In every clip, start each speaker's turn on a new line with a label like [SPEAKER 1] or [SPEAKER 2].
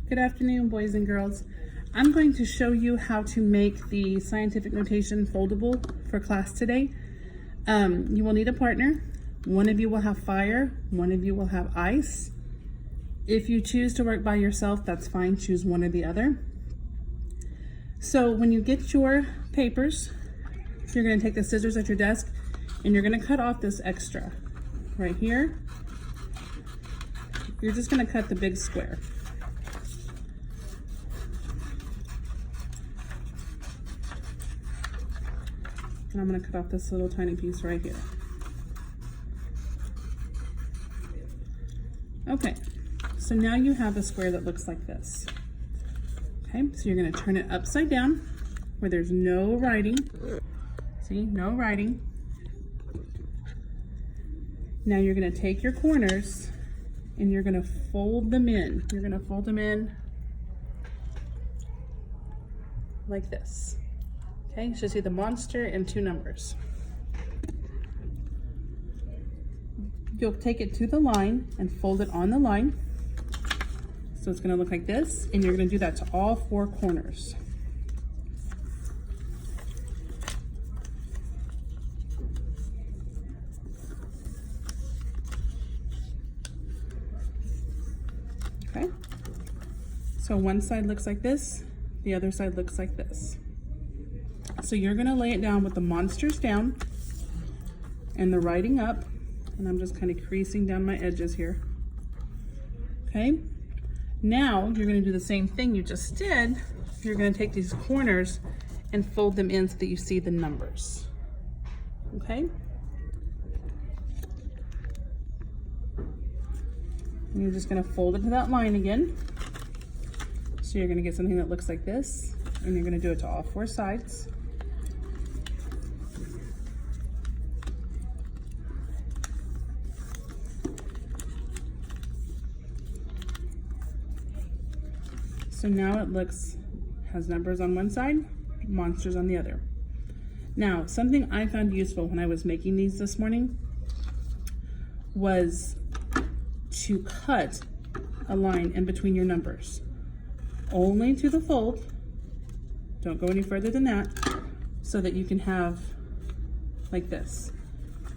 [SPEAKER 1] Good afternoon, boys and girls. I'm going to show you how to make the scientific notation foldable for class today. You will need a partner. One of you will have fire, one of you will have ice. If you choose to work by yourself, that's fine. Choose one or the other. So when you get your papers, you're going to take the scissors at your desk and you're going to cut off this extra right here. You're just going to cut the big square. And I'm going to cut off this little tiny piece right here. Okay, so now you have a square that looks like this. Okay, so you're going to turn it upside down where there's no writing. See, no writing. Now you're going to take your corners and you're going to fold them in. You're going to fold them in like this. Okay, you should see the monster and two numbers. You'll take it to the line and fold it on the line. So it's going to look like this, and you're going to do that to all four corners. Okay, so one side looks like this, the other side looks like this. So you're going to lay it down with the monsters down and the writing up, and I'm just kind of creasing down my edges here. Okay, now you're going to do the same thing you just did. You're going to take these corners and fold them in so that you see the numbers. Okay, and you're just going to fold it to that line again. So you're going to get something that looks like this, and you're going to do it to all four sides. So now it has numbers on one side, monsters on the other. Now, something I found useful when I was making these this morning was to cut a line in between your numbers. Only to the fold, don't go any further than that, so that you can have like this.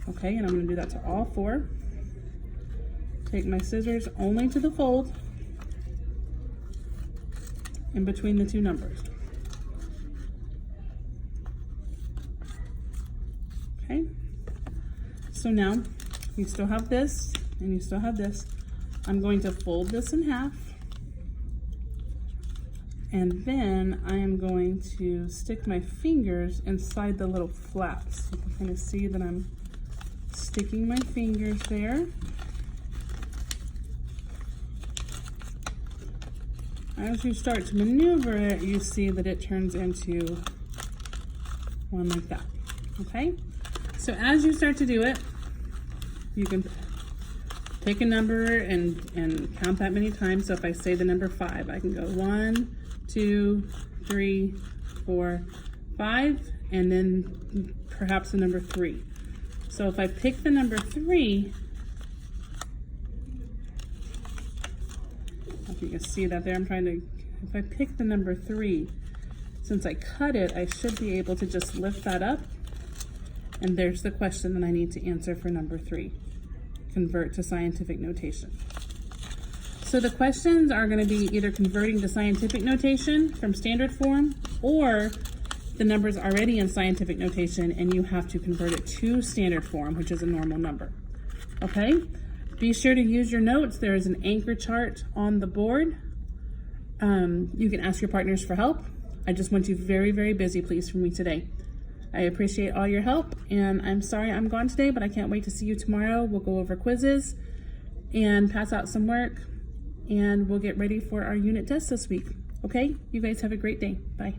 [SPEAKER 1] Okay, and I'm gonna do that to all four. Take my scissors only to the fold, in between the two numbers. Okay, so now you still have this and you still have this. I'm going to fold this in half, and then I am going to stick my fingers inside the little flaps. You can kind of see that I'm sticking my fingers there. As you start to maneuver it, you see that it turns into one like that, okay? So as you start to do it, you can take a number and count that many times. So if I say the number 5, I can go 1, 2, 3, 4, 5, and then perhaps the number 3. So if I pick the number 3, you can see that there. If I pick the number 3, since I cut it, I should be able to just lift that up. And there's the question that I need to answer for number 3. Convert to scientific notation. So the questions are going to be either converting to scientific notation from standard form, or the number's already in scientific notation and you have to convert it to standard form, which is a normal number. Okay? Be sure to use your notes. There is an anchor chart on the board. You can ask your partners for help. I just want you very, very busy, please, for me today. I appreciate all your help, and I'm sorry I'm gone today, but I can't wait to see you tomorrow. We'll go over quizzes and pass out some work, and we'll get ready for our unit test this week. Okay? You guys have a great day. Bye.